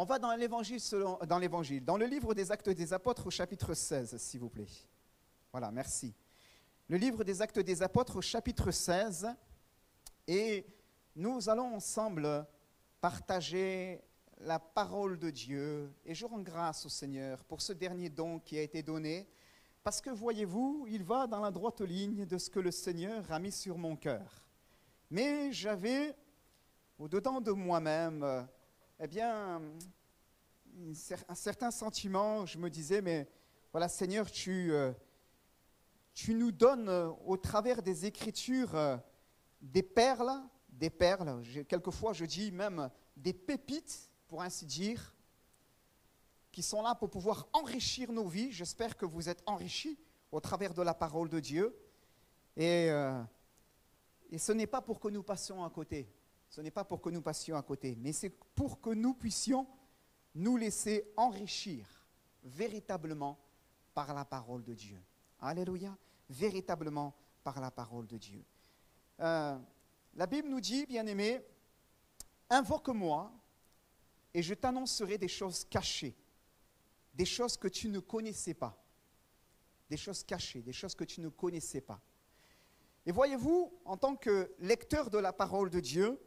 On va dans l'évangile, dans le livre des Actes des Apôtres au chapitre 16, s'il vous plaît. Voilà, merci. Le livre des Actes des Apôtres au chapitre 16, et nous allons ensemble partager la parole de Dieu, et je rends grâce au Seigneur pour ce dernier don qui a été donné, parce que voyez-vous, il va dans la droite ligne de ce que le Seigneur a mis sur mon cœur. Mais j'avais, au-dedans de moi-même, un certain sentiment. Je me disais, mais voilà, Seigneur, tu nous donnes au travers des Écritures des perles, quelquefois je dis même des pépites, pour ainsi dire, qui sont là pour pouvoir enrichir nos vies. J'espère que vous êtes enrichis au travers de la parole de Dieu. Et ce n'est pas pour que nous passions à côté. Ce n'est pas pour que nous passions à côté, mais c'est pour que nous puissions nous laisser enrichir véritablement par la parole de Dieu. Alléluia, véritablement par la parole de Dieu. La Bible nous dit, bien-aimé, invoque-moi et je t'annoncerai des choses cachées, des choses que tu ne connaissais pas, des choses cachées, des choses que tu ne connaissais pas. Et voyez-vous, en tant que lecteur de la parole de Dieu,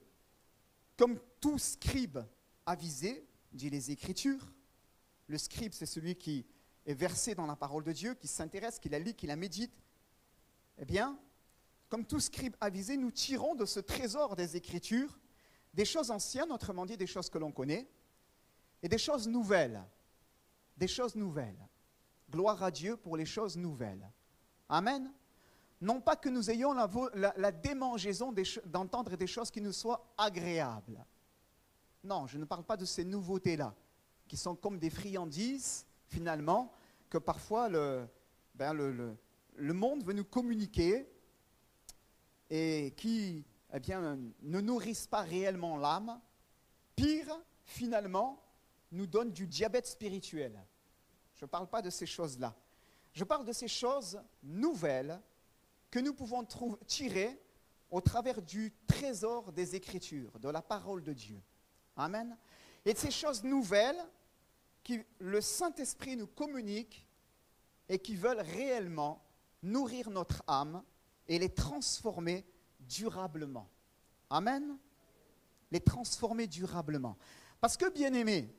comme tout scribe avisé, dit les Écritures, le scribe, c'est celui qui est versé dans la parole de Dieu, qui s'intéresse, qui la lit, qui la médite. Eh bien, comme tout scribe avisé, nous tirons de ce trésor des Écritures des choses anciennes, autrement dit des choses que l'on connaît, et des choses nouvelles. Des choses nouvelles. Gloire à Dieu pour les choses nouvelles. Amen. Non pas que nous ayons la démangeaison d'entendre des choses qui nous soient agréables. Non, je ne parle pas de ces nouveautés-là, qui sont comme des friandises, finalement, que parfois le monde veut nous communiquer et qui ne nourrissent pas réellement l'âme. Pire, finalement, nous donnent du diabète spirituel. Je ne parle pas de ces choses-là. Je parle de ces choses nouvelles que nous pouvons tirer au travers du trésor des Écritures, de la parole de Dieu. Amen. Et de ces choses nouvelles que le Saint-Esprit nous communique et qui veulent réellement nourrir notre âme et les transformer durablement. Amen. Les transformer durablement. Parce que, bien-aimés,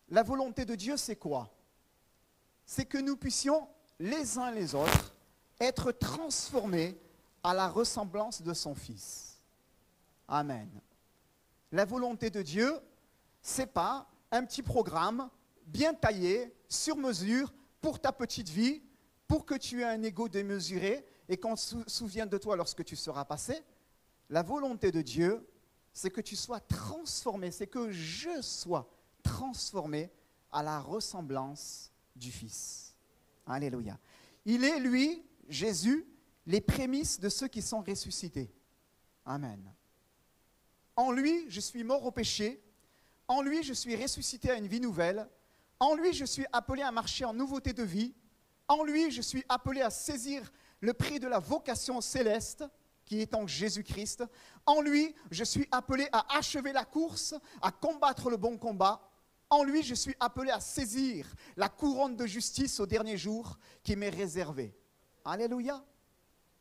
la volonté de Dieu, c'est quoi? C'est que nous puissions, les uns les autres, être transformés à la ressemblance de son Fils. Amen. La volonté de Dieu, ce n'est pas un petit programme bien taillé, sur mesure, pour ta petite vie, pour que tu aies un ego démesuré et qu'on se souvienne de toi lorsque tu seras passé. La volonté de Dieu, c'est que tu sois transformé, c'est que je sois transformé à la ressemblance du Fils. Alléluia. Il est, lui, Jésus, les prémices de ceux qui sont ressuscités. Amen. En lui, je suis mort au péché. En lui, je suis ressuscité à une vie nouvelle. En lui, je suis appelé à marcher en nouveauté de vie. En lui, je suis appelé à saisir le prix de la vocation céleste, qui est en Jésus-Christ. En lui, je suis appelé à achever la course, à combattre le bon combat. En lui, je suis appelé à saisir la couronne de justice au dernier jour qui m'est réservée. Alléluia.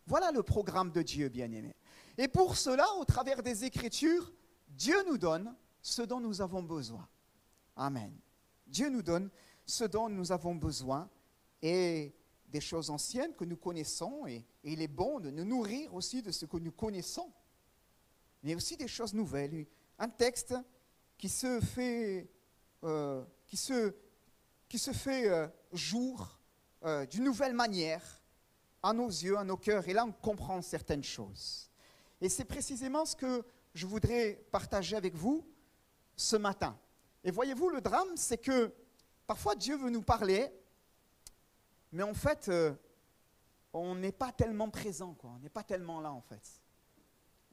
Voilà le programme de Dieu, bien-aimé. Et pour cela, au travers des Écritures, Dieu nous donne ce dont nous avons besoin. Amen. Dieu nous donne ce dont nous avons besoin et des choses anciennes que nous connaissons. Et il est bon de nous nourrir aussi de ce que nous connaissons, mais aussi des choses nouvelles. Un texte qui se fait, jour d'une nouvelle manière à nos yeux, à nos cœurs. Et là, on comprend certaines choses. Et c'est précisément ce que je voudrais partager avec vous ce matin. Et voyez-vous, le drame, c'est que parfois Dieu veut nous parler, mais en fait, on n'est pas tellement présent, quoi. On n'est pas tellement là, en fait.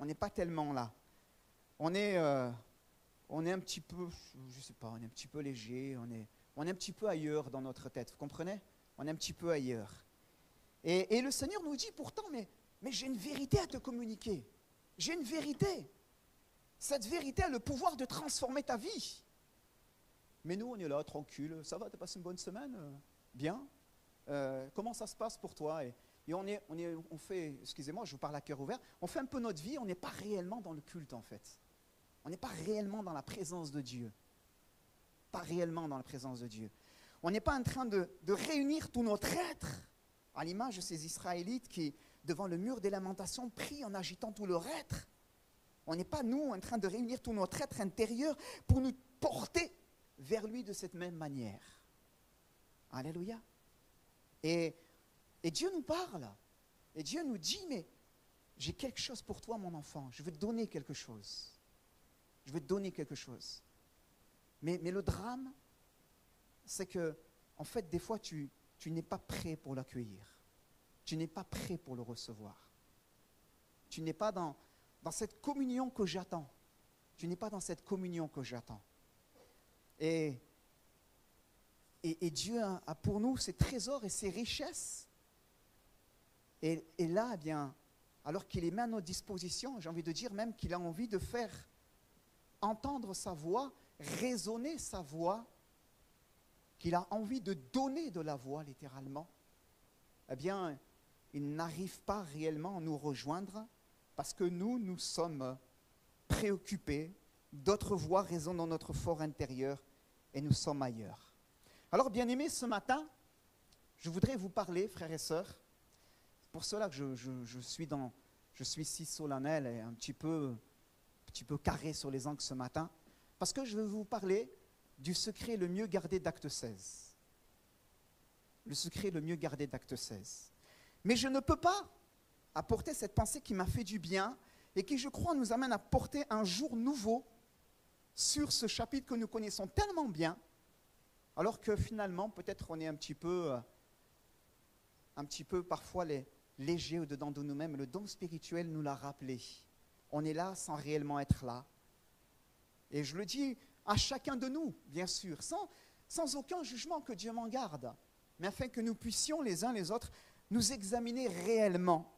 On n'est pas tellement là. On est un petit peu, je ne sais pas, on est un petit peu léger, on est un petit peu ailleurs dans notre tête, vous comprenez? On est un petit peu ailleurs. Et le Seigneur nous dit pourtant, mais j'ai une vérité à te communiquer. J'ai une vérité. Cette vérité a le pouvoir de transformer ta vie. Mais nous, on est là, tranquille. Ça va, t'as passé une bonne semaine? Bien. Comment ça se passe pour toi? Et on fait, excusez-moi, je vous parle à cœur ouvert, on fait un peu notre vie, on n'est pas réellement dans le culte en fait. On n'est pas réellement dans la présence de Dieu. Pas réellement dans la présence de Dieu. On n'est pas en train de réunir tout notre être, à l'image de ces Israélites qui, devant le mur des lamentations, prient en agitant tout leur être. On n'est pas, nous, en train de réunir tout notre être intérieur pour nous porter vers lui de cette même manière. Alléluia. Et Dieu nous parle. Et Dieu nous dit, mais j'ai quelque chose pour toi, mon enfant. Je veux te donner quelque chose. Je veux te donner quelque chose. Mais le drame, c'est que, en fait, des fois, tu n'es pas prêt pour l'accueillir. Tu n'es pas prêt pour le recevoir. Tu n'es pas dans cette communion que j'attends. Tu n'es pas dans cette communion que j'attends. Et Dieu a pour nous ses trésors et ses richesses. Et là, eh bien, alors qu'il les met à notre disposition, j'ai envie de dire même qu'il a envie de faire entendre sa voix, résonner sa voix, qu'il a envie de donner de la voix, littéralement, eh bien, il n'arrive pas réellement à nous rejoindre parce que nous sommes préoccupés, d'autres voix résonnent dans notre fort intérieur et nous sommes ailleurs. Alors, bien-aimés, ce matin, je voudrais vous parler, frères et sœurs, c'est pour cela que je suis si solennel et un petit peu carré sur les angles ce matin, parce que je vais vous parler du secret le mieux gardé d'Acte 16. Le secret le mieux gardé d'Acte 16. Mais je ne peux pas apporter cette pensée qui m'a fait du bien et qui, je crois, nous amène à porter un jour nouveau sur ce chapitre que nous connaissons tellement bien, alors que finalement, peut-être on est un petit peu parfois léger au-dedans de nous-mêmes. Le don spirituel nous l'a rappelé. On est là sans réellement être là. Et je le dis à chacun de nous, bien sûr, sans aucun jugement, que Dieu m'en garde, mais afin que nous puissions les uns les autres nous examiner réellement,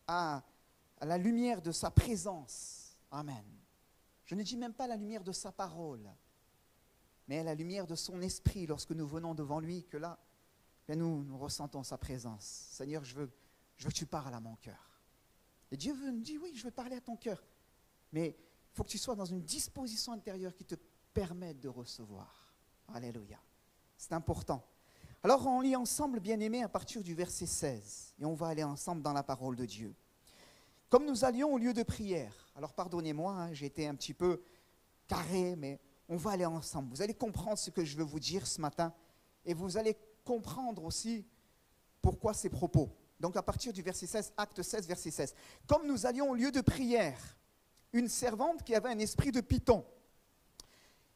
à la lumière de sa présence. Amen. Je ne dis même pas la lumière de sa parole, mais à la lumière de son esprit lorsque nous venons devant lui, que là, nous ressentons sa présence. Seigneur, je veux que tu parles à mon cœur. Et Dieu nous dit, oui, je veux parler à ton cœur, mais il faut que tu sois dans une disposition intérieure qui te permette de recevoir. Alléluia. C'est important. Alors on lit ensemble, bien-aimés, à partir du verset 16, et on va aller ensemble dans la parole de Dieu. Comme nous allions au lieu de prière, alors pardonnez-moi, j'ai été un petit peu carré, mais on va aller ensemble. Vous allez comprendre ce que je veux vous dire ce matin, et vous allez comprendre aussi pourquoi ces propos. Donc à partir du verset 16, acte 16, verset 16. Comme nous allions au lieu de prière, une servante qui avait un esprit de python,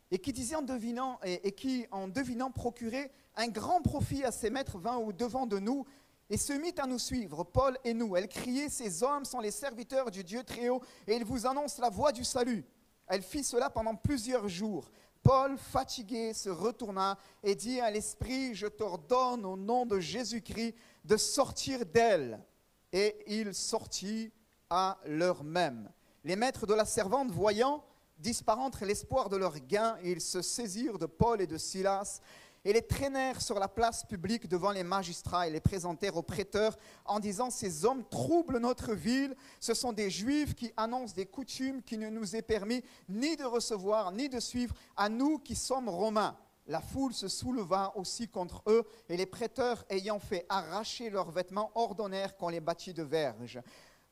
et qui disait en devinant procurait un grand profit à ses maîtres, vint au-devant de nous et se mit à nous suivre, Paul et nous. Elle criait, ces hommes sont les serviteurs du Dieu très haut et ils vous annoncent la voie du salut. Elle fit cela pendant plusieurs jours. Paul, fatigué, se retourna et dit à l'esprit, je t'ordonne au nom de Jésus-Christ de sortir d'elle. Et il sortit à l'heure même. Les maîtres de la servante, voyant disparaître l'espoir de leur gain, ils se saisirent de Paul et de Silas et les traînèrent sur la place publique devant les magistrats et les présentèrent aux prêteurs en disant, ces hommes troublent notre ville, ce sont des Juifs qui annoncent des coutumes qui ne nous est permis ni de recevoir ni de suivre à nous qui sommes Romains. La foule se souleva aussi contre eux et les prêteurs ayant fait arracher leurs vêtements ordonnèrent qu'on les bâtît de verges.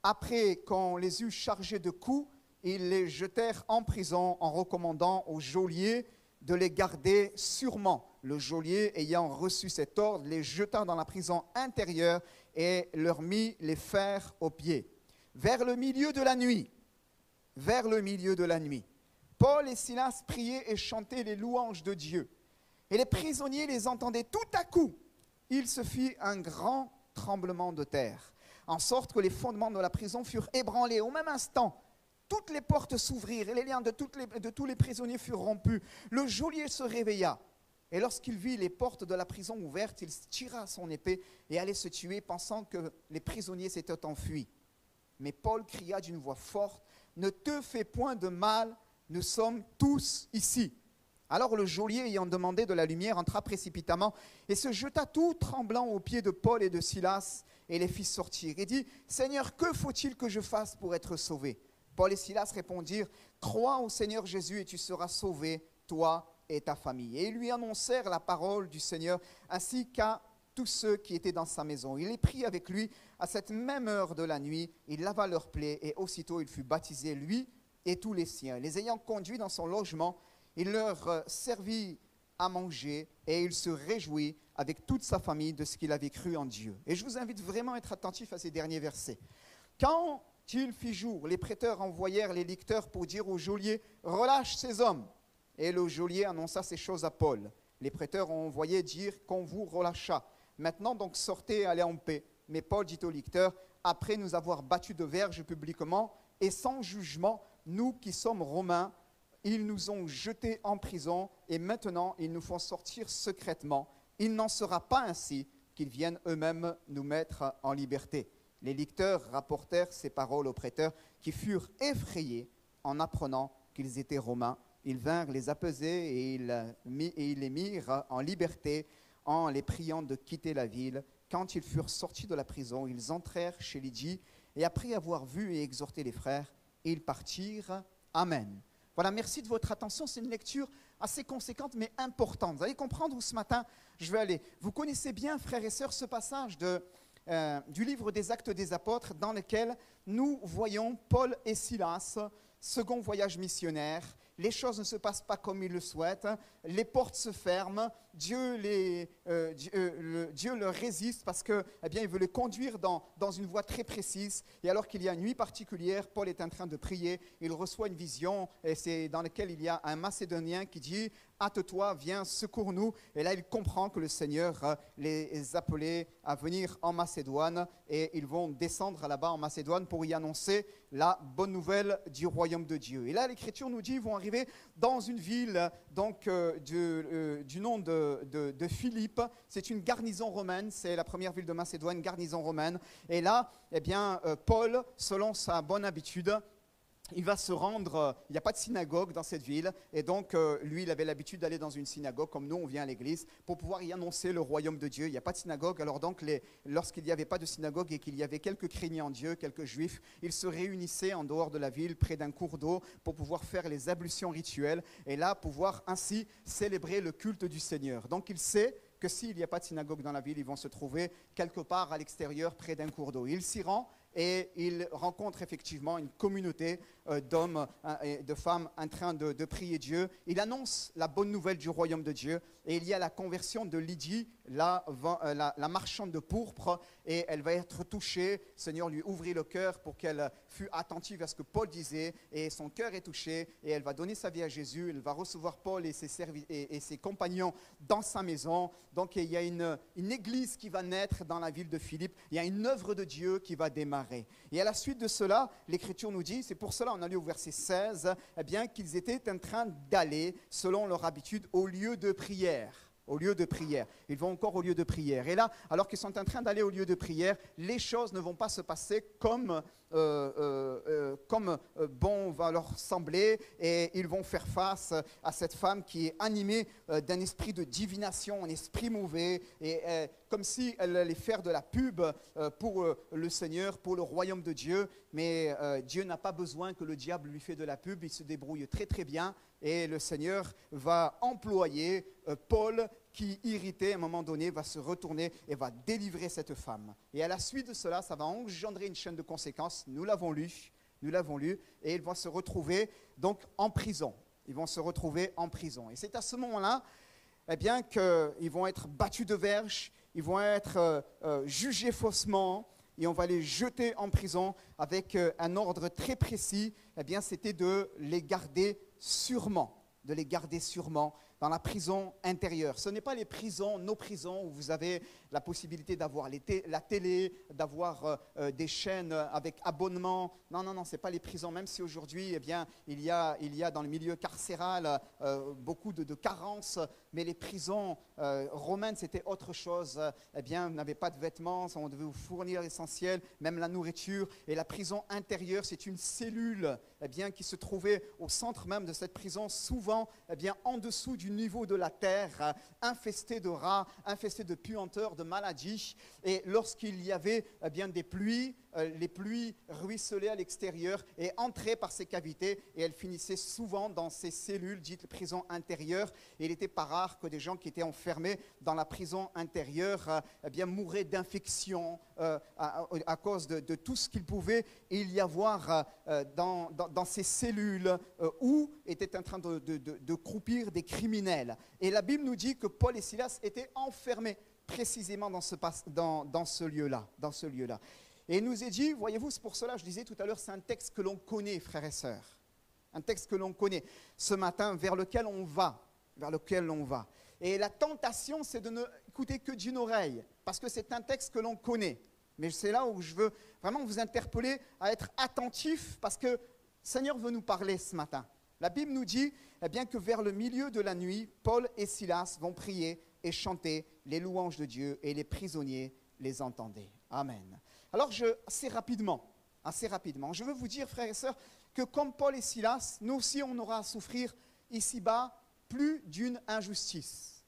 Après qu'on les eut chargés de coups, ils les jetèrent en prison en recommandant au geôlier de les garder sûrement. Le geôlier, ayant reçu cet ordre, les jeta dans la prison intérieure et leur mit les fers aux pieds. Vers le milieu de la nuit, Paul et Silas priaient et chantaient les louanges de Dieu. Et les prisonniers les entendaient. Tout à coup, il se fit un grand tremblement de terre, en sorte que les fondements de la prison furent ébranlés. Au même instant, toutes les portes s'ouvrirent et les liens de tous les prisonniers furent rompus. Le geôlier se réveilla et lorsqu'il vit les portes de la prison ouvertes, il tira son épée et allait se tuer, pensant que les prisonniers s'étaient enfuis. Mais Paul cria d'une voix forte, « Ne te fais point de mal, nous sommes tous ici. » Alors le geôlier, ayant demandé de la lumière, entra précipitamment et se jeta tout tremblant aux pieds de Paul et de Silas et les fit sortir. Et dit, « Seigneur, que faut-il que je fasse pour être sauvé ?» Paul et Silas répondirent, « Crois au Seigneur Jésus et tu seras sauvé, toi et ta famille. » Et ils lui annoncèrent la parole du Seigneur ainsi qu'à tous ceux qui étaient dans sa maison. Il les prit avec lui à cette même heure de la nuit, il lava leurs plaies et aussitôt il fut baptisé, lui et tous les siens. Les ayant conduits dans son logement, il leur servit à manger et il se réjouit avec toute sa famille de ce qu'il avait cru en Dieu. Et je vous invite vraiment à être attentif à ces derniers versets. Quand il fit jour, les prêteurs envoyèrent les licteurs pour dire au geôlier, « Relâche ces hommes !» Et le geôlier annonça ces choses à Paul. Les prêteurs ont envoyé dire qu'on vous relâcha. Maintenant donc sortez et allez en paix. Mais Paul dit aux licteurs, « Après nous avoir battus de verge publiquement et sans jugement, nous qui sommes romains, ils nous ont jetés en prison et maintenant ils nous font sortir secrètement. Il n'en sera pas ainsi qu'ils viennent eux-mêmes nous mettre en liberté. » Les licteurs rapportèrent ces paroles aux prêteurs qui furent effrayés en apprenant qu'ils étaient romains. Ils vinrent les apaiser et ils les mirent en liberté en les priant de quitter la ville. Quand ils furent sortis de la prison, ils entrèrent chez Lydie et après avoir vu et exhorté les frères, ils partirent. Amen. Voilà, merci de votre attention. C'est une lecture assez conséquente mais importante. Vous allez comprendre où ce matin je vais aller. Vous connaissez bien, frères et sœurs, ce passage du livre des Actes des Apôtres dans lequel nous voyons Paul et Silas, second voyage missionnaire. Les choses ne se passent pas comme ils le souhaitent, les portes se ferment, Dieu leur résiste parce que, eh bien, il veut les conduire dans une voie très précise. Et alors qu'il y a une nuit particulière, Paul est en train de prier, il reçoit une vision et c'est dans laquelle il y a un Macédonien qui dit « Hâte-toi, viens, secours-nous » et là il comprend que le Seigneur les appelait à venir en Macédoine et ils vont descendre là-bas en Macédoine pour y annoncer la bonne nouvelle du royaume de Dieu. Et là l'Écriture nous dit ils vont arriver dans une ville donc, du nom de Philippe. C'est une garnison romaine, c'est la première ville de Macédoine, garnison romaine. Et là, eh bien, Paul, selon sa bonne habitude, il va se rendre, il n'y a pas de synagogue dans cette ville, et donc lui, il avait l'habitude d'aller dans une synagogue, comme nous, on vient à l'église, pour pouvoir y annoncer le royaume de Dieu. Il n'y a pas de synagogue, alors donc, lorsqu'il n'y avait pas de synagogue et qu'il y avait quelques craignants en Dieu, quelques juifs, ils se réunissaient en dehors de la ville, près d'un cours d'eau, pour pouvoir faire les ablutions rituelles, et là, pouvoir ainsi célébrer le culte du Seigneur. Donc, il sait que s'il n'y a pas de synagogue dans la ville, ils vont se trouver quelque part à l'extérieur, près d'un cours d'eau. Il s'y rend, et il rencontre effectivement une communauté d'hommes et de femmes en train de prier Dieu. Il annonce la bonne nouvelle du royaume de Dieu et il y a la conversion de Lydie, la marchande de pourpre, et elle va être touchée. Le Seigneur lui ouvrit le cœur pour qu'elle fût attentive à ce que Paul disait et son cœur est touché et elle va donner sa vie à Jésus. Elle va recevoir Paul et ses compagnons dans sa maison. Donc il y a une église qui va naître dans la ville de Philippe. Il y a une œuvre de Dieu qui va démarrer. Et à la suite de cela, l'Écriture nous dit, c'est pour cela on a lu au verset 16, eh bien qu'ils étaient en train d'aller, selon leur habitude, au lieu de prière. Au lieu de prière. Ils vont encore au lieu de prière. Et là, alors qu'ils sont en train d'aller au lieu de prière, les choses ne vont pas se passer comme bon va leur sembler, et ils vont faire face à cette femme qui est animée d'un esprit de divination, un esprit mauvais, et comme si elle allait faire de la pub pour le Seigneur, pour le royaume de Dieu, mais Dieu n'a pas besoin que le diable lui fait de la pub, il se débrouille très très bien, et le Seigneur va employer Paul qui, irrité à un moment donné, va se retourner et va délivrer cette femme. Et à la suite de cela, ça va engendrer une chaîne de conséquences. Nous l'avons lu, et ils vont se retrouver donc en prison. Ils vont se retrouver en prison. Et c'est à ce moment-là, eh bien, qu'ils vont être battus de verge, ils vont être jugés faussement, et on va les jeter en prison avec un ordre très précis. Eh bien, c'était de les garder sûrement, dans la prison intérieure. Ce n'est pas les prisons, nos prisons, où vous avez la possibilité d'avoir la télé, d'avoir des chaînes avec abonnement. Non, ce n'est pas les prisons, même si aujourd'hui, eh bien, il y a dans le milieu carcéral beaucoup de carences, mais les prisons romaines, c'était autre chose. Eh bien, vous n'avez pas de vêtements, on devait vous fournir l'essentiel, même la nourriture. Et la prison intérieure, c'est une cellule qui se trouvait au centre même de cette prison, souvent en dessous du niveau de la terre, infesté de rats, infesté de puanteurs, de maladies. Et lorsqu'il y avait des pluies, les pluies ruisselaient à l'extérieur et entraient par ces cavités, et elles finissaient souvent dans ces cellules dites prison intérieure. Et il n'était pas rare que des gens qui étaient enfermés dans la prison intérieure mouraient d'infection à cause de tout ce qu'il pouvait il y avoir dans ces cellules où étaient en train de croupir des criminels. Et la Bible nous dit que Paul et Silas étaient enfermés précisément dans ce lieu-là. Et il nous est dit, voyez-vous, c'est pour cela, je disais tout à l'heure, c'est un texte que l'on connaît, frères et sœurs. Un texte que l'on connaît ce matin, vers lequel on va. Et la tentation, c'est de ne écouter que d'une oreille, parce que c'est un texte que l'on connaît. Mais c'est là où je veux vraiment vous interpeller à être attentifs, parce que le Seigneur veut nous parler ce matin. La Bible nous dit que vers le milieu de la nuit, Paul et Silas vont prier et chanter les louanges de Dieu, et les prisonniers les entendaient. Amen. Alors, assez rapidement, je veux vous dire, frères et sœurs, que comme Paul et Silas, nous aussi, on aura à souffrir ici-bas plus d'une injustice.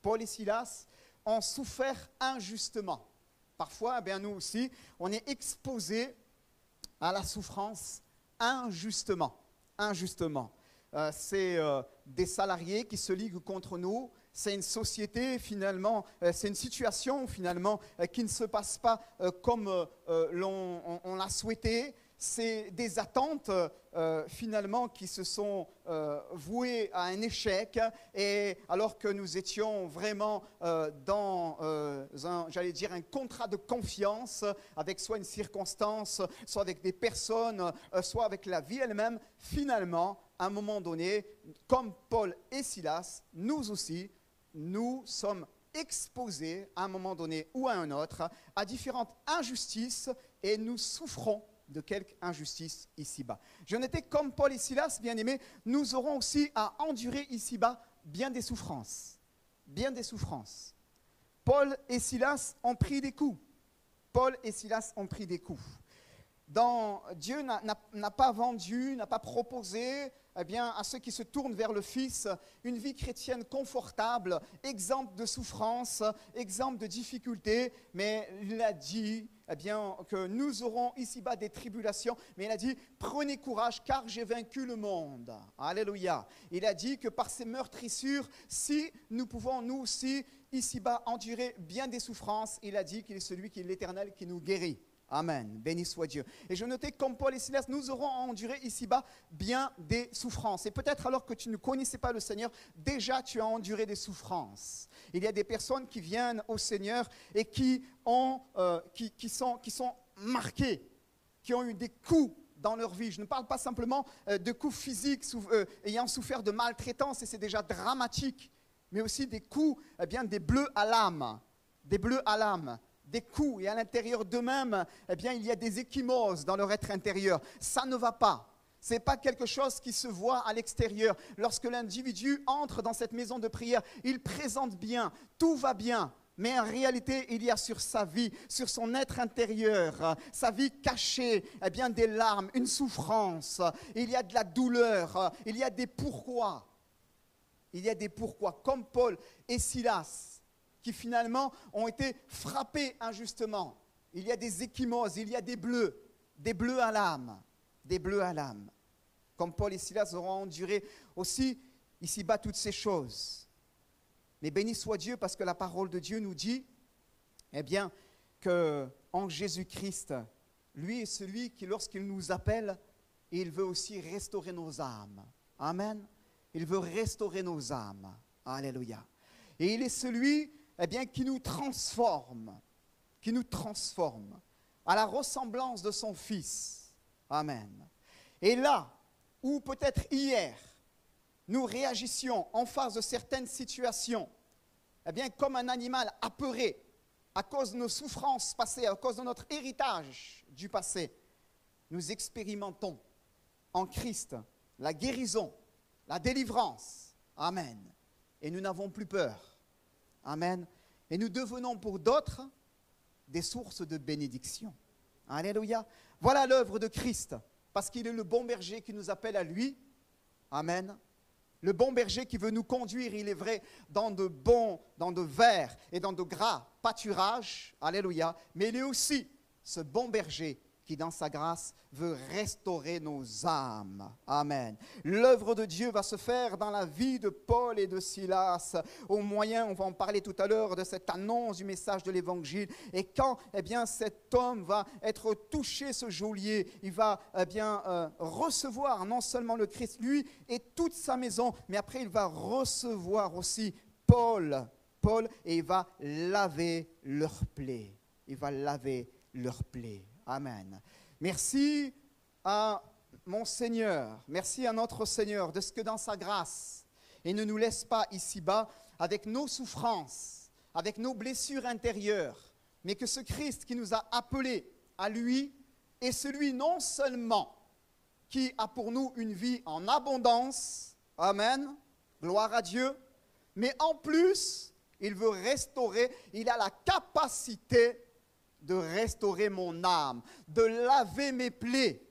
Paul et Silas ont souffert injustement. Parfois, nous aussi, on est exposés à la souffrance injustement. C'est des salariés qui se liguent contre nous. C'est une société finalement, c'est une situation finalement qui ne se passe pas comme on l'a souhaité. C'est des attentes finalement qui se sont vouées à un échec, et alors que nous étions vraiment dans un contrat de confiance avec soit une circonstance, soit avec des personnes, soit avec la vie elle-même, finalement, à un moment donné, comme Paul et Silas, nous aussi, nous sommes exposés à un moment donné ou à un autre à différentes injustices, et nous souffrons de quelques injustices ici-bas. Je n'étais comme Paul et Silas, bien-aimés, nous aurons aussi à endurer ici-bas bien des souffrances. Paul et Silas ont pris des coups. Dieu n'a pas vendu, n'a pas proposé à ceux qui se tournent vers le Fils une vie chrétienne confortable, exempte de souffrance, exempte de difficultés, mais il a dit que nous aurons ici-bas des tribulations, mais il a dit « Prenez courage car j'ai vaincu le monde ». Alléluia. Il a dit que par ces meurtrissures, si nous pouvons nous aussi ici-bas endurer bien des souffrances, il a dit qu'il est celui qui est l'Éternel qui nous guérit. Amen, béni soit Dieu. Et je notais comme Paul et Silas, nous aurons à endurer ici-bas bien des souffrances. Et peut-être alors que tu ne connaissais pas le Seigneur, déjà tu as enduré des souffrances. Il y a des personnes qui viennent au Seigneur et qui sont marquées, qui ont eu des coups dans leur vie. Je ne parle pas simplement de coups physiques ayant souffert de maltraitance, et c'est déjà dramatique, mais aussi des coups, des bleus à l'âme, des coups, et à l'intérieur d'eux-mêmes, il y a des ecchymoses dans leur être intérieur. Ça ne va pas. Ce n'est pas quelque chose qui se voit à l'extérieur. Lorsque l'individu entre dans cette maison de prière, il présente bien, tout va bien. Mais en réalité, il y a sur sa vie, sur son être intérieur, sa vie cachée, des larmes, une souffrance. Il y a de la douleur, il y a des pourquoi. Comme Paul et Silas, qui finalement ont été frappés injustement. Il y a des ecchymoses, il y a des bleus à l'âme. Comme Paul et Silas auront enduré aussi ici-bas toutes ces choses. Mais béni soit Dieu, parce que la parole de Dieu nous dit qu'en Jésus-Christ, lui est celui qui, lorsqu'il nous appelle, il veut aussi restaurer nos âmes. Amen. Il veut restaurer nos âmes. Alléluia. Et il est celui qui nous transforme à la ressemblance de son Fils. Amen. Et là où peut-être hier, nous réagissions en face de certaines situations, comme un animal apeuré à cause de nos souffrances passées, à cause de notre héritage du passé, nous expérimentons en Christ la guérison, la délivrance. Amen. Et nous n'avons plus peur. Amen. Et nous devenons pour d'autres des sources de bénédiction. Alléluia. Voilà l'œuvre de Christ, parce qu'il est le bon berger qui nous appelle à lui. Amen. Le bon berger qui veut nous conduire, il est vrai, dans de verts et dans de gras pâturages. Alléluia. Mais il est aussi ce bon berger qui, dans sa grâce, veut restaurer nos âmes. Amen. L'œuvre de Dieu va se faire dans la vie de Paul et de Silas. Au moyen, on va en parler tout à l'heure, de cette annonce du message de l'Évangile. Et quand, cet homme va être touché, ce geôlier, il va, recevoir non seulement le Christ, lui et toute sa maison, mais après, il va recevoir aussi Paul, et il va laver leurs plaies. Il va laver leurs plaies. Amen. Merci à mon Seigneur, merci à notre Seigneur de ce que dans sa grâce, il ne nous laisse pas ici-bas avec nos souffrances, avec nos blessures intérieures, mais que ce Christ qui nous a appelés à lui est celui non seulement qui a pour nous une vie en abondance, amen, gloire à Dieu, mais en plus, il veut restaurer, il a la capacité de restaurer mon âme, de laver mes plaies.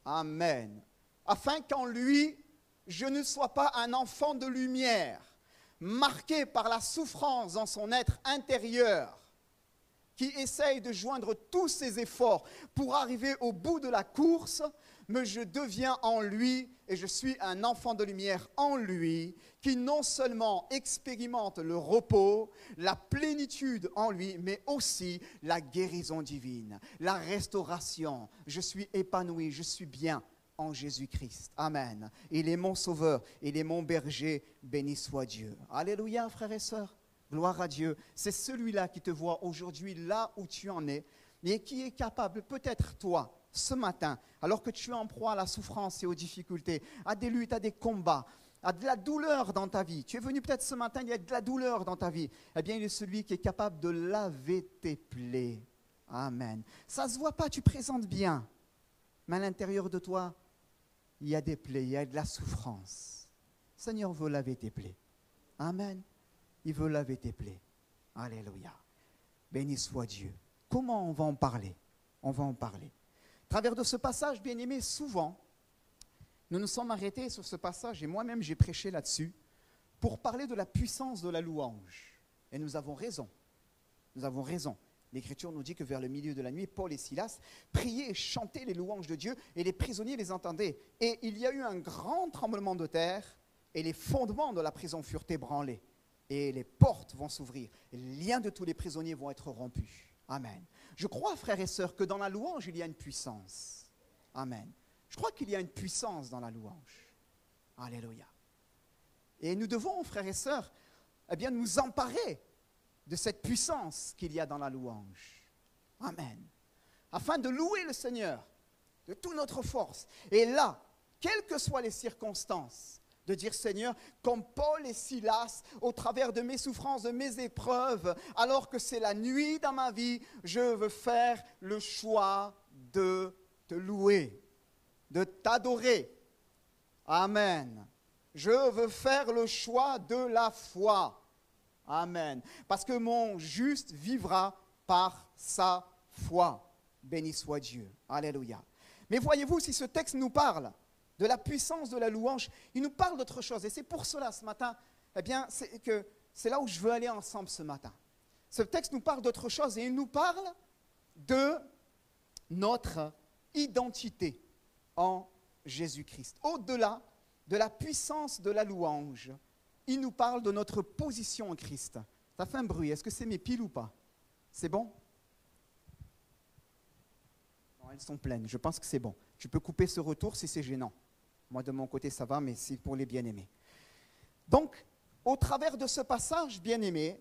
Amen. Afin qu'en lui, je ne sois pas un enfant de lumière, marqué par la souffrance dans son être intérieur, qui essaye de joindre tous ses efforts pour arriver au bout de la course, mais je deviens en lui et je suis un enfant de lumière en lui, qui non seulement expérimente le repos, la plénitude en lui, mais aussi la guérison divine, la restauration. Je suis épanoui, je suis bien en Jésus-Christ. Amen. Il est mon sauveur, il est mon berger, béni soit Dieu. Alléluia, frères et sœurs. Gloire à Dieu. C'est celui-là qui te voit aujourd'hui là où tu en es, et qui est capable, peut-être toi, ce matin, alors que tu es en proie à la souffrance et aux difficultés, à des luttes, à des combats, à de la douleur dans ta vie. Tu es venu peut-être ce matin, il y a de la douleur dans ta vie. Eh bien, il est celui qui est capable de laver tes plaies. Amen. Ça ne se voit pas, tu présentes bien. Mais à l'intérieur de toi, il y a des plaies, il y a de la souffrance. Le Seigneur veut laver tes plaies. Amen. Il veut laver tes plaies. Alléluia. Béni soit Dieu. Comment on va en parler? On va en parler. À travers de ce passage, bien aimé, souvent, nous nous sommes arrêtés sur ce passage, et moi-même j'ai prêché là-dessus, pour parler de la puissance de la louange. Et nous avons raison. Nous avons raison. L'Écriture nous dit que vers le milieu de la nuit, Paul et Silas priaient et chantaient les louanges de Dieu, et les prisonniers les entendaient. Et il y a eu un grand tremblement de terre, et les fondements de la prison furent ébranlés. Et les portes vont s'ouvrir. Et les liens de tous les prisonniers vont être rompus. Amen. Je crois, frères et sœurs, que dans la louange, il y a une puissance. Amen. Je crois qu'il y a une puissance dans la louange. Alléluia. Et nous devons, frères et sœurs, nous emparer de cette puissance qu'il y a dans la louange. Amen. Afin de louer le Seigneur de toute notre force. Et là, quelles que soient les circonstances, de dire, Seigneur, comme Paul et Silas, au travers de mes souffrances, de mes épreuves, alors que c'est la nuit dans ma vie, je veux faire le choix de te louer, de t'adorer. Amen. Je veux faire le choix de la foi. Amen. Parce que mon juste vivra par sa foi. Béni soit Dieu. Alléluia. Mais voyez-vous, si ce texte nous parle de la puissance de la louange, il nous parle d'autre chose. Et c'est pour cela, ce matin, c'est là où je veux aller ensemble ce matin. Ce texte nous parle d'autre chose et il nous parle de notre identité en Jésus-Christ. Au-delà de la puissance de la louange, il nous parle de notre position en Christ. Ça fait un bruit. Est-ce que c'est mes piles ou pas? C'est bon? Non, elles sont pleines. Je pense que c'est bon. Tu peux couper ce retour si c'est gênant. Moi, de mon côté, ça va, mais c'est pour les bien-aimés. Donc, au travers de ce passage, bien-aimé,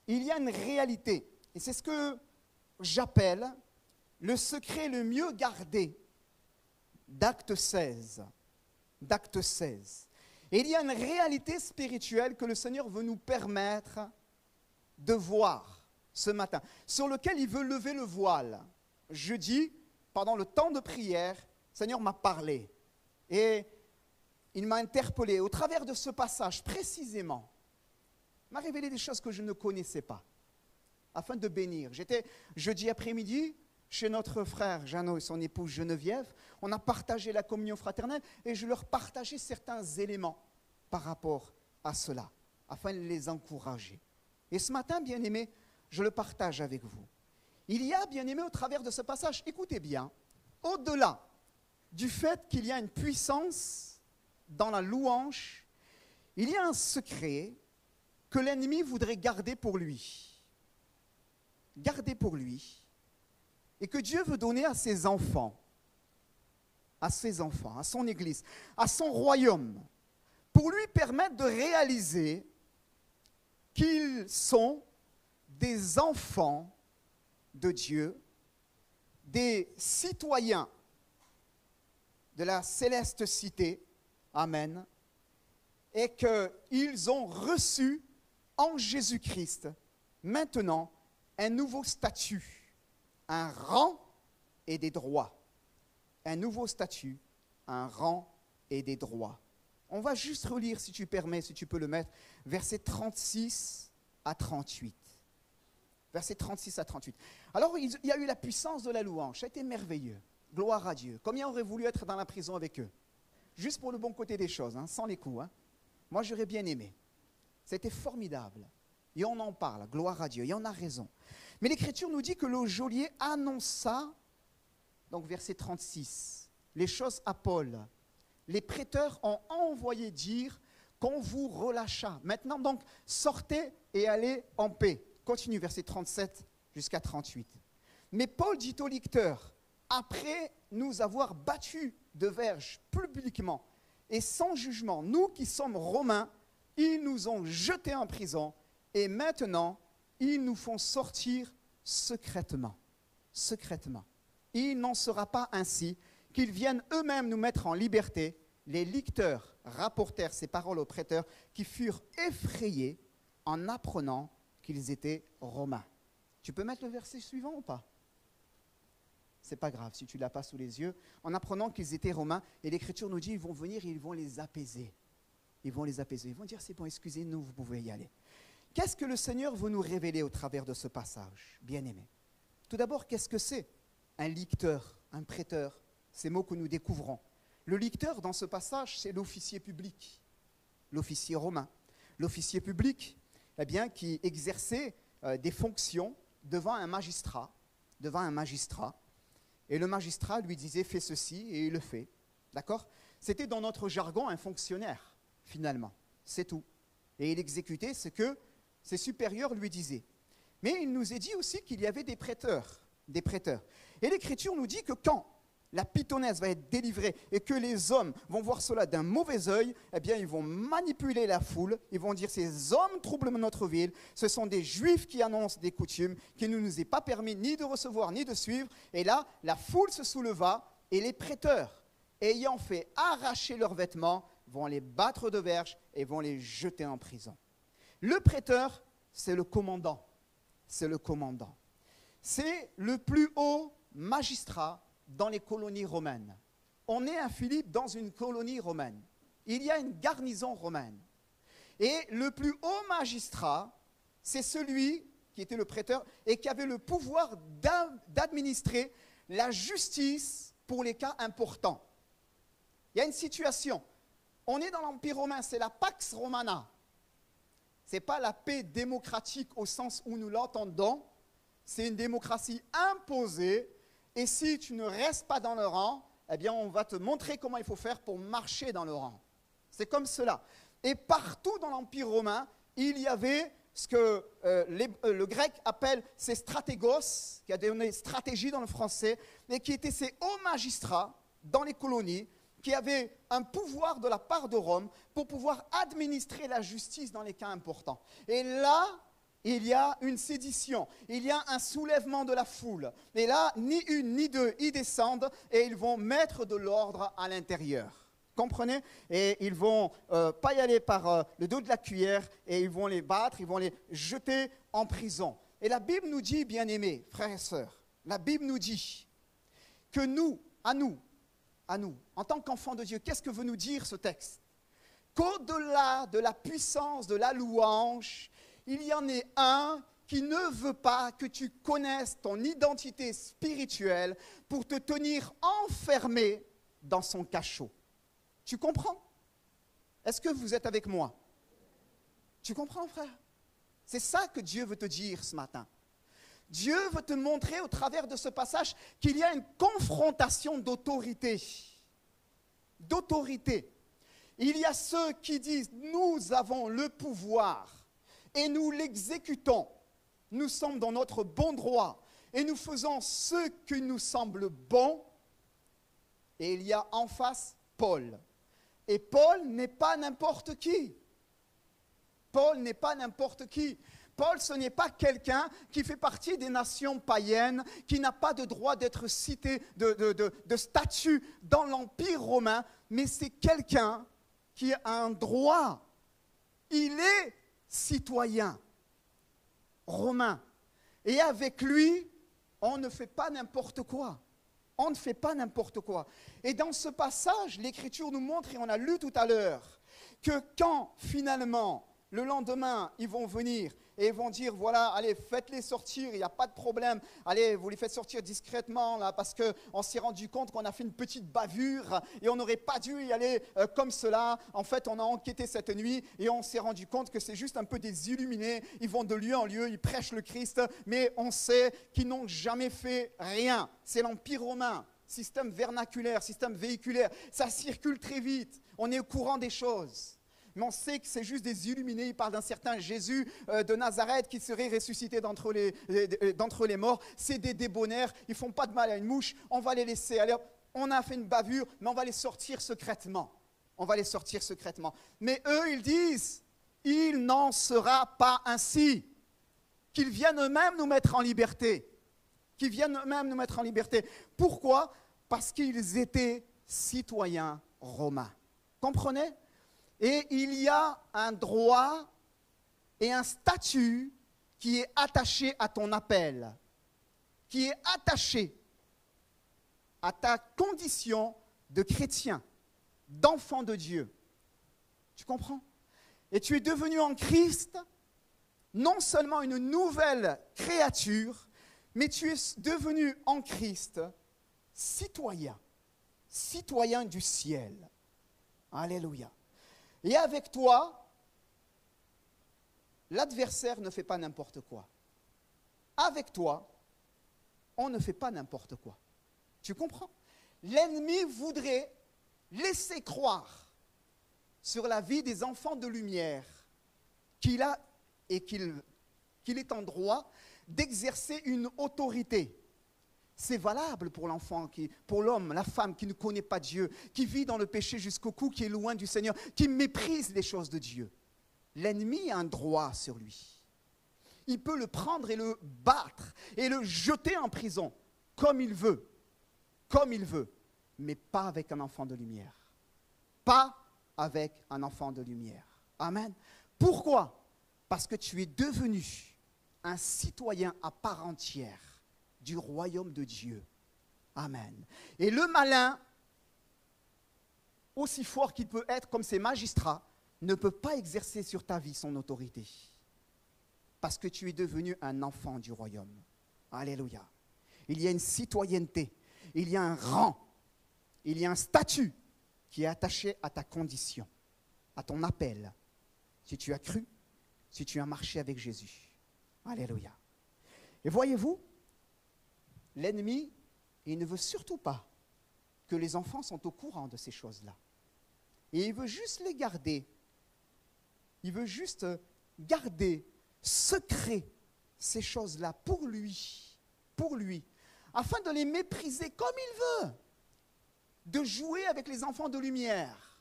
il y a une réalité. Et c'est ce que j'appelle le secret le mieux gardé d'Acte 16. D'Acte 16. Et il y a une réalité spirituelle que le Seigneur veut nous permettre de voir ce matin, sur lequel il veut lever le voile. Jeudi, pendant le temps de prière, le Seigneur m'a parlé. Et il m'a interpellé au travers de ce passage précisément. Il m'a révélé des choses que je ne connaissais pas, afin de bénir. J'étais jeudi après-midi chez notre frère Jeannot et son épouse Geneviève. On a partagé la communion fraternelle et je leur partageais certains éléments par rapport à cela, afin de les encourager. Et ce matin, bien-aimés, je le partage avec vous. Il y a, bien-aimés, au travers de ce passage, écoutez bien, au-delà du fait qu'il y a une puissance dans la louange, il y a un secret que l'ennemi voudrait garder pour lui. Garder pour lui. Et que Dieu veut donner à ses enfants, à son Église, à son royaume, pour lui permettre de réaliser qu'ils sont des enfants de Dieu, des citoyens de la céleste cité, amen, et qu'ils ont reçu en Jésus-Christ maintenant un nouveau statut, un rang et des droits. Un nouveau statut, un rang et des droits. On va juste relire, si tu permets, si tu peux le mettre, versets 36 à 38. Versets 36 à 38. Alors, il y a eu la puissance de la louange. Ça a été merveilleux. Gloire à Dieu. Combien auraient voulu être dans la prison avec eux? Juste pour le bon côté des choses, hein, sans les coups. Hein. Moi, j'aurais bien aimé. C'était formidable. Et on en parle. Gloire à Dieu. Et on a raison. Mais l'Écriture nous dit que le geôlier annonça, donc verset 36, les choses à Paul. Les prêteurs ont envoyé dire qu'on vous relâcha. Maintenant, donc, sortez et allez en paix. Continue, verset 37 jusqu'à 38. Mais Paul dit aux lecteurs, après nous avoir battus de verge publiquement et sans jugement, nous qui sommes romains, ils nous ont jetés en prison et maintenant, ils nous font sortir secrètement. Secrètement. Il n'en sera pas ainsi qu'ils viennent eux-mêmes nous mettre en liberté. Les lecteurs rapportèrent ces paroles aux prêteurs qui furent effrayés en apprenant qu'ils étaient romains. Tu peux mettre le verset suivant ou pas? C'est pas grave si tu ne l'as pas sous les yeux. En apprenant qu'ils étaient romains, et l'Écriture nous dit, ils vont venir et ils vont les apaiser. Ils vont les apaiser. Ils vont dire, c'est bon, excusez-nous, vous pouvez y aller. Qu'est-ce que le Seigneur veut nous révéler au travers de ce passage, bien-aimé? Tout d'abord, qu'est-ce que c'est? Un lecteur, un prêteur, ces mots que nous découvrons. Le lecteur, dans ce passage, c'est l'officier public, l'officier romain. L'officier public, eh bien, qui exerçait des fonctions devant un magistrat, et le magistrat lui disait « fais ceci » et il le fait. D'accord? C'était dans notre jargon un fonctionnaire, finalement. C'est tout. Et il exécutait ce que ses supérieurs lui disaient. Mais il nous est dit aussi qu'il y avait des prêteurs. Et l'Écriture nous dit que quand la pythonesse va être délivrée et que les hommes vont voir cela d'un mauvais œil, eh bien, ils vont manipuler la foule, ils vont dire « ces hommes troublent notre ville, ce sont des Juifs qui annoncent des coutumes qu'il ne nous est pas permis ni de recevoir ni de suivre. » Et là, la foule se souleva et les prêteurs, ayant fait arracher leurs vêtements, vont les battre de verge et vont les jeter en prison. Le prêteur, c'est le commandant. C'est le commandant. C'est le plus haut magistrat dans les colonies romaines. On est à Philippe dans une colonie romaine. Il y a une garnison romaine. Et le plus haut magistrat, c'est celui qui était le prêteur et qui avait le pouvoir d'administrer la justice pour les cas importants. Il y a une situation. On est dans l'Empire romain, c'est la Pax Romana. Ce n'est pas la paix démocratique au sens où nous l'entendons. C'est une démocratie imposée. Et si tu ne restes pas dans le rang, eh bien, on va te montrer comment il faut faire pour marcher dans le rang. C'est comme cela. Et partout dans l'Empire romain, il y avait ce que le grec appelle ces stratégos, qui a donné stratégie dans le français, et qui étaient ces hauts magistrats dans les colonies, qui avaient un pouvoir de la part de Rome pour pouvoir administrer la justice dans les cas importants. Et là, il y a une sédition, il y a un soulèvement de la foule. Et là, ni une ni deux, ils descendent et ils vont mettre de l'ordre à l'intérieur. Comprenez? Et ils ne vont pas y aller par le dos de la cuillère et ils vont les battre, ils vont les jeter en prison. Et la Bible nous dit, bien-aimés, frères et sœurs, la Bible nous dit que nous, en tant qu'enfants de Dieu, qu'est-ce que veut nous dire ce texte? Qu'au-delà de la puissance de la louange, il y en ait un qui ne veut pas que tu connaisses ton identité spirituelle pour te tenir enfermé dans son cachot. Tu comprends? Est-ce que vous êtes avec moi? Tu comprends, frère? C'est ça que Dieu veut te dire ce matin. Dieu veut te montrer au travers de ce passage qu'il y a une confrontation d'autorité. D'autorité. Il y a ceux qui disent, nous avons le pouvoir et nous l'exécutons. Nous sommes dans notre bon droit et nous faisons ce qui nous semble bon. Et il y a en face Paul. Et Paul n'est pas n'importe qui. Paul n'est pas n'importe qui. Paul, ce n'est pas quelqu'un qui fait partie des nations païennes, qui n'a pas de droit d'être cité de statut dans l'Empire romain, mais c'est quelqu'un qui a un droit. Il est citoyen romain. Et avec lui, on ne fait pas n'importe quoi. On ne fait pas n'importe quoi. Et dans ce passage, l'Écriture nous montre, et on a lu tout à l'heure, que quand finalement, le lendemain, ils vont venir et ils vont dire, voilà, allez, faites-les sortir, il n'y a pas de problème. Allez, vous les faites sortir discrètement, là, parce qu'on s'est rendu compte qu'on a fait une petite bavure et on n'aurait pas dû y aller comme cela. En fait, on a enquêté cette nuit et on s'est rendu compte que c'est juste un peu des illuminés. Ils vont de lieu en lieu, ils prêchent le Christ, mais on sait qu'ils n'ont jamais fait rien. C'est l'Empire romain, système vernaculaire, système véhiculaire. Ça circule très vite, on est au courant des choses. Mais on sait que c'est juste des illuminés. Il parle d'un certain Jésus de Nazareth qui serait ressuscité d'entre les morts. C'est des débonnaires, ils ne font pas de mal à une mouche. On va les laisser aller. On a fait une bavure, mais on va les sortir secrètement. On va les sortir secrètement. Mais eux, ils disent, il n'en sera pas ainsi. Qu'ils viennent eux-mêmes nous mettre en liberté. Qu'ils viennent eux-mêmes nous mettre en liberté. Pourquoi? Parce qu'ils étaient citoyens romains. Comprenez? Et il y a un droit et un statut qui est attaché à ton appel, qui est attaché à ta condition de chrétien, d'enfant de Dieu. Tu comprends? Et tu es devenu en Christ non seulement une nouvelle créature, mais tu es devenu en Christ citoyen, citoyen du ciel. Alléluia. Et avec toi, l'adversaire ne fait pas n'importe quoi. Avec toi, on ne fait pas n'importe quoi. Tu comprends? L'ennemi voudrait laisser croire sur la vie des enfants de lumière qu'il a et qu'il est en droit d'exercer une autorité. C'est valable pour l'enfant, pour l'homme, la femme qui ne connaît pas Dieu, qui vit dans le péché jusqu'au cou, qui est loin du Seigneur, qui méprise les choses de Dieu. L'ennemi a un droit sur lui. Il peut le prendre et le battre et le jeter en prison comme il veut, mais pas avec un enfant de lumière. Pas avec un enfant de lumière. Amen. Pourquoi? Parce que tu es devenu un citoyen à part entière du royaume de Dieu. Amen. Et le malin, aussi fort qu'il peut être comme ses magistrats, ne peut pas exercer sur ta vie son autorité. Parce que tu es devenu un enfant du royaume. Alléluia. Il y a une citoyenneté, il y a un rang, il y a un statut qui est attaché à ta condition, à ton appel. Si tu as cru, si tu as marché avec Jésus. Alléluia. Et voyez-vous, l'ennemi, il ne veut surtout pas que les enfants sont au courant de ces choses-là. Et il veut juste les garder. Il veut juste garder secret ces choses-là pour lui, afin de les mépriser comme il veut, de jouer avec les enfants de lumière.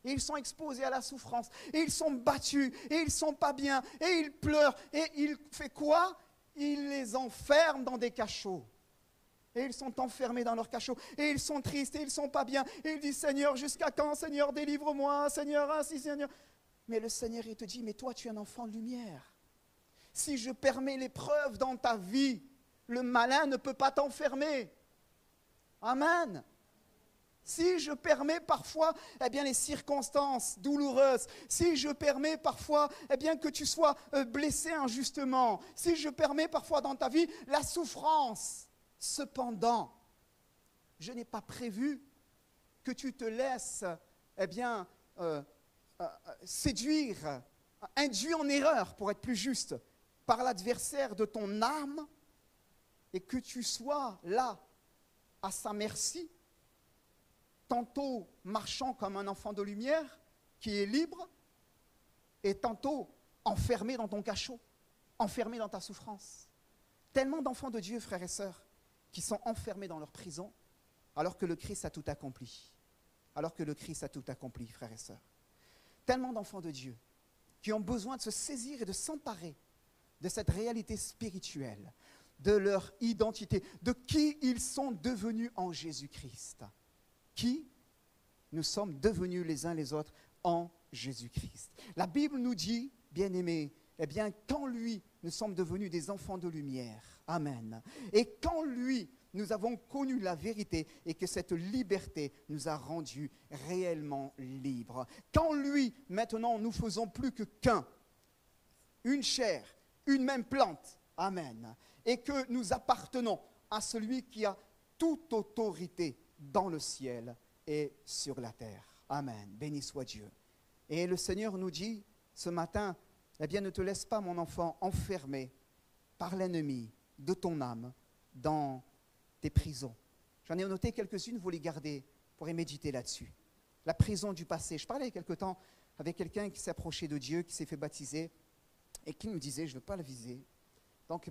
Et ils sont exposés à la souffrance, et ils sont battus, et ils ne sont pas bien, et ils pleurent, et il fait quoi? Il les enferme dans des cachots. Et ils sont enfermés dans leurs cachots. Et ils sont tristes, et ils ne sont pas bien. Et ils disent, Seigneur, jusqu'à quand? Seigneur, délivre-moi. Seigneur, ainsi, Seigneur. Mais le Seigneur, il te dit, mais toi, tu es un enfant de lumière. Si je permets l'épreuve dans ta vie, le malin ne peut pas t'enfermer. Amen. si je permets parfois les circonstances douloureuses, si je permets parfois que tu sois blessé injustement, si je permets parfois dans ta vie la souffrance, cependant, je n'ai pas prévu que tu te laisses séduire, induit en erreur, pour être plus juste, par l'adversaire de ton âme et que tu sois là à sa merci, tantôt marchant comme un enfant de lumière qui est libre et tantôt enfermé dans ton cachot, enfermé dans ta souffrance. Tellement d'enfants de Dieu, frères et sœurs, qui sont enfermés dans leur prison alors que le Christ a tout accompli. Alors que le Christ a tout accompli, frères et sœurs. Tellement d'enfants de Dieu qui ont besoin de se saisir et de s'emparer de cette réalité spirituelle, de leur identité, de qui ils sont devenus en Jésus-Christ. Qui nous sommes devenus les uns les autres en Jésus-Christ. La Bible nous dit, bien-aimés, qu'en lui, nous sommes devenus des enfants de lumière. Amen. Et qu'en lui, nous avons connu la vérité et que cette liberté nous a rendus réellement libres. Qu'en lui, maintenant, nous faisons plus que qu'un, une chair, une même plante. Amen. Et que nous appartenons à celui qui a toute autorité dans le ciel et sur la terre. Amen. Béni soit Dieu. Et le Seigneur nous dit ce matin, ne te laisse pas, mon enfant, enfermé par l'ennemi de ton âme dans tes prisons. J'en ai noté quelques-unes, vous les gardez pour y méditer là-dessus. La prison du passé. Je parlais il y a quelque temps avec quelqu'un qui s'est approché de Dieu, qui s'est fait baptiser et qui nous disait, je ne veux pas le viser,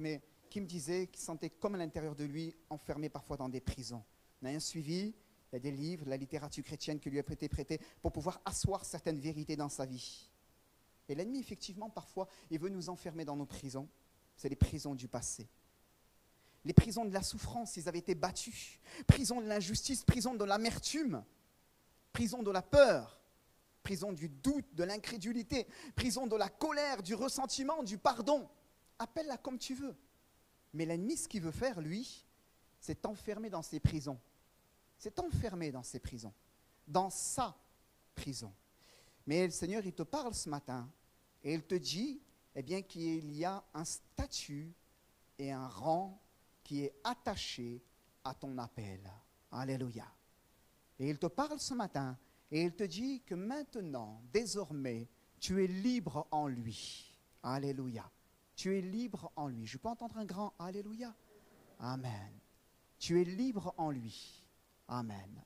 mais qui me disait qu'il sentait comme à l'intérieur de lui, enfermé parfois dans des prisons. On a un suivi, il y a des livres, la littérature chrétienne qui lui a été prêtée pour pouvoir asseoir certaines vérités dans sa vie. Et l'ennemi, effectivement, parfois, il veut nous enfermer dans nos prisons. C'est les prisons du passé. Les prisons de la souffrance, ils avaient été battus. Prison de l'injustice, prison de l'amertume, prison de la peur, prison du doute, de l'incrédulité, prison de la colère, du ressentiment, du pardon. Appelle-la comme tu veux. Mais l'ennemi, ce qu'il veut faire, lui, c'est t'enfermer dans ces prisons. C'est t'enfermer dans ces prisons, dans sa prison. Mais le Seigneur, il te parle ce matin et il te dit qu'il y a un statut et un rang qui est attaché à ton appel. Alléluia. Et il te parle ce matin et il te dit que maintenant, désormais, tu es libre en lui. Alléluia. Tu es libre en lui. Je peux entendre un grand Alléluia. Amen. Tu es libre en lui. Amen.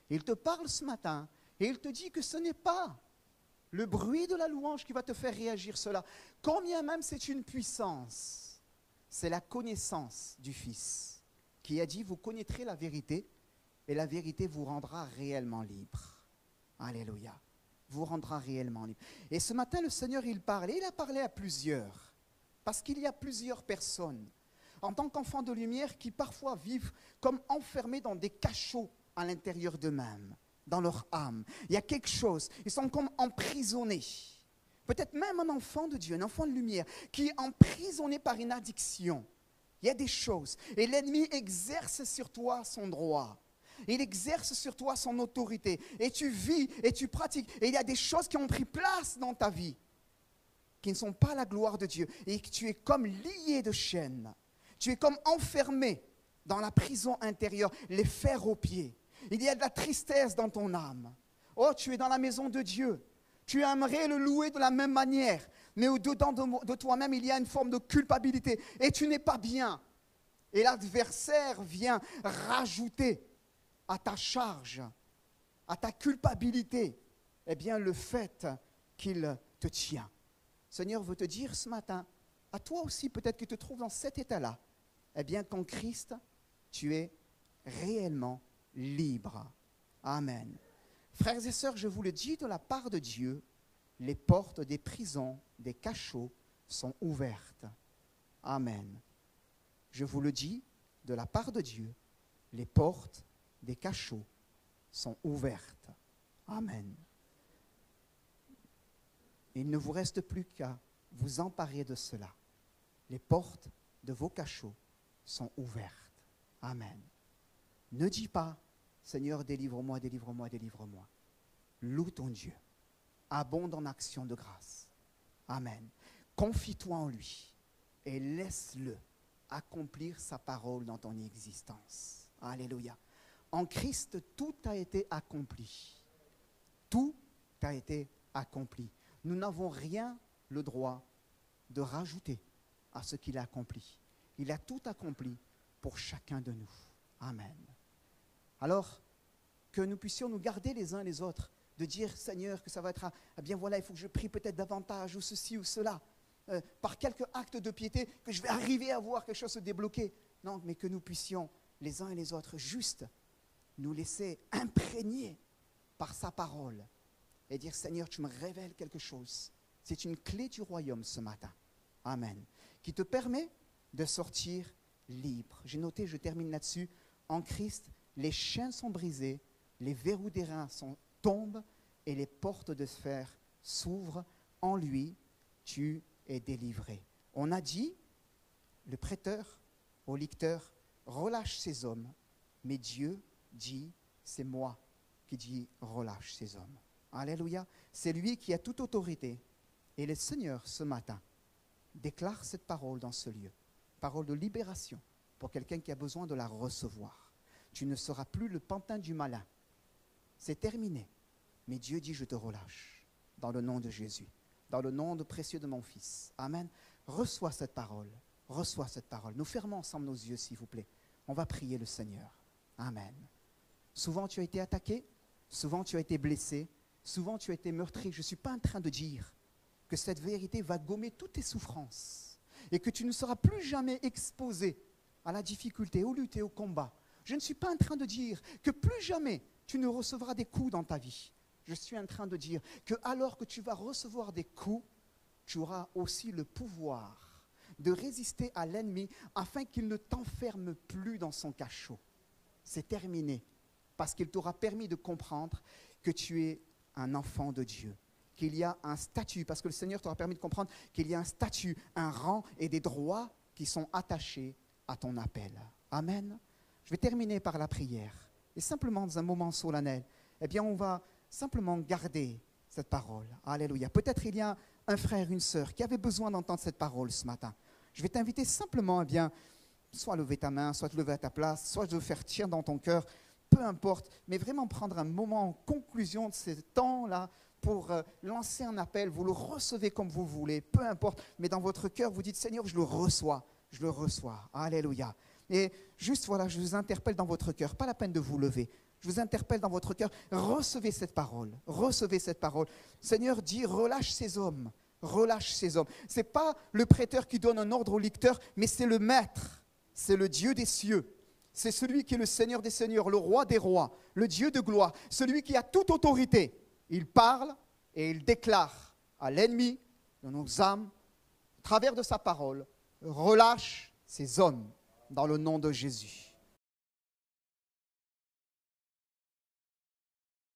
Il te parle ce matin et il te dit que ce n'est pas le bruit de la louange qui va te faire réagir cela. Combien même c'est une puissance, c'est la connaissance du Fils qui a dit, vous connaîtrez la vérité et la vérité vous rendra réellement libre. Alléluia. Vous rendra réellement libre. Et ce matin, le Seigneur, il a parlé à plusieurs, parce qu'il y a plusieurs personnes, en tant qu'enfants de lumière, qui parfois vivent comme enfermés dans des cachots à l'intérieur d'eux-mêmes, dans leur âme. Il y a quelque chose, ils sont comme emprisonnés. Peut-être même un enfant de Dieu, un enfant de lumière, qui est emprisonné par une addiction. Il y a des choses, et l'ennemi exerce sur toi son droit. Il exerce sur toi son autorité, et tu vis, et tu pratiques, et il y a des choses qui ont pris place dans ta vie, qui ne sont pas la gloire de Dieu, et que tu es comme lié de chaînes. Tu es comme enfermé dans la prison intérieure, les fers aux pieds. Il y a de la tristesse dans ton âme. Oh, tu es dans la maison de Dieu. Tu aimerais le louer de la même manière. Mais au-dedans de toi-même, il y a une forme de culpabilité. Et tu n'es pas bien. Et l'adversaire vient rajouter à ta charge, à ta culpabilité, le fait qu'il te tient. Le Seigneur veut te dire ce matin, à toi aussi peut-être que tu te trouves dans cet état-là, qu'en Christ, tu es réellement libre. Amen. Frères et sœurs, je vous le dis de la part de Dieu, les portes des prisons, des cachots sont ouvertes. Amen. Je vous le dis de la part de Dieu, les portes des cachots sont ouvertes. Amen. Il ne vous reste plus qu'à vous emparer de cela. Les portes de vos cachots sont ouvertes. Amen. Ne dis pas, Seigneur, délivre-moi, délivre-moi, délivre-moi. Loue ton Dieu. Abonde en action de grâce. Amen. Confie-toi en lui et laisse-le accomplir sa parole dans ton existence. Alléluia. En Christ, tout a été accompli. Tout a été accompli. Nous n'avons rien le droit de rajouter à ce qu'il a accompli. Il a tout accompli pour chacun de nous. Amen. Alors, que nous puissions nous garder les uns les autres, de dire, Seigneur, que ça va être, ah bien voilà, il faut que je prie peut-être davantage, ou ceci ou cela, par quelques actes de piété, que je vais arriver à voir quelque chose se débloquer. Non, mais que nous puissions, les uns et les autres, juste nous laisser imprégner par sa parole et dire, Seigneur, tu me révèles quelque chose. C'est une clé du royaume ce matin. Amen. Qui te permet de sortir libre. J'ai noté, je termine là-dessus, en Christ, les chaînes sont brisées, les verrous des reins tombent et les portes de fer s'ouvrent. En lui, tu es délivré. On a dit, le prêteur au lecteur, relâche ces hommes, mais Dieu dit, c'est moi qui dis, relâche ces hommes. Alléluia. C'est lui qui a toute autorité. Et le Seigneur, ce matin, déclare cette parole dans ce lieu. Parole de libération pour quelqu'un qui a besoin de la recevoir. Tu ne seras plus le pantin du malin. C'est terminé. Mais Dieu dit, je te relâche. Dans le nom de Jésus. Dans le nom précieux de mon Fils. Amen. Reçois cette parole. Reçois cette parole. Nous fermons ensemble nos yeux, s'il vous plaît. On va prier le Seigneur. Amen. Souvent, tu as été attaqué. Souvent, tu as été blessé. Souvent, tu as été meurtri. Je ne suis pas en train de dire que cette vérité va gommer toutes tes souffrances et que tu ne seras plus jamais exposé à la difficulté, aux luttes et au combat. Je ne suis pas en train de dire que plus jamais tu ne recevras des coups dans ta vie. Je suis en train de dire que alors que tu vas recevoir des coups, tu auras aussi le pouvoir de résister à l'ennemi afin qu'il ne t'enferme plus dans son cachot. C'est terminé parce qu'il t'aura permis de comprendre que tu es un enfant de Dieu, qu'il y a un statut, parce que le Seigneur t'aura permis de comprendre qu'il y a un statut, un rang et des droits qui sont attachés à ton appel. Amen. Je vais terminer par la prière. Et simplement dans un moment solennel, eh bien on va simplement garder cette parole. Alléluia. Peut-être il y a un frère, une sœur qui avait besoin d'entendre cette parole ce matin. Je vais t'inviter simplement, eh bien, soit à lever ta main, soit à te lever à ta place, soit de faire tirer dans ton cœur, peu importe, mais vraiment prendre un moment en conclusion de ce temps-là pour lancer un appel. Vous le recevez comme vous voulez, peu importe, mais dans votre cœur, vous dites, Seigneur, je le reçois. Alléluia. Et juste, voilà, je vous interpelle dans votre cœur, pas la peine de vous lever. Je vous interpelle dans votre cœur, recevez cette parole. Seigneur dit, relâche ces hommes. Ce n'est pas le prêteur qui donne un ordre au lecteur, mais c'est le maître, c'est le Dieu des cieux. C'est celui qui est le Seigneur des seigneurs, le roi des rois, le Dieu de gloire, celui qui a toute autorité. Il parle et il déclare à l'ennemi de nos âmes, à travers de sa parole, relâche ces hommes dans le nom de Jésus.